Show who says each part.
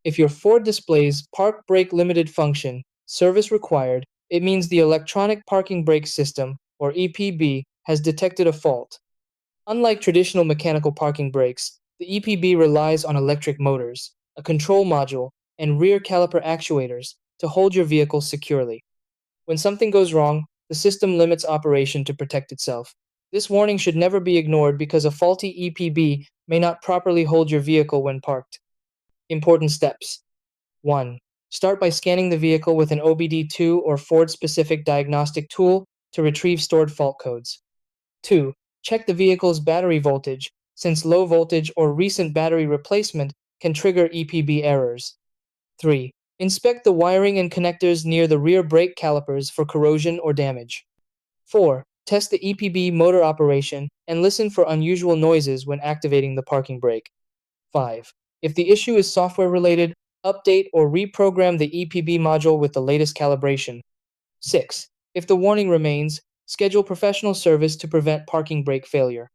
Speaker 1: If your Ford displays Park Brake Limited Function, Service Required, it means the Electronic Parking Brake System, or EPB, has detected a fault. Unlike traditional mechanical parking brakes, the EPB relies on electric motors, a control module, and rear caliper actuators to hold your vehicle securely. When something goes wrong, the system limits operation to protect itself. This warning should never be ignored because a faulty EPB may not properly hold your vehicle when parked. Important steps. 1. Start by scanning the vehicle with an OBD2 or Ford specific diagnostic tool to retrieve stored fault codes. 2. Check the vehicle's battery voltage, since low voltage or recent battery replacement can trigger EPB errors. 3. Inspect the wiring and connectors near the rear brake calipers for corrosion or damage. 4. Test the EPB motor operation and listen for unusual noises when activating the parking brake. 5. If the issue is software related, update or reprogram the EPB module with the latest calibration. 6. If the warning remains, schedule professional service to prevent parking brake failure.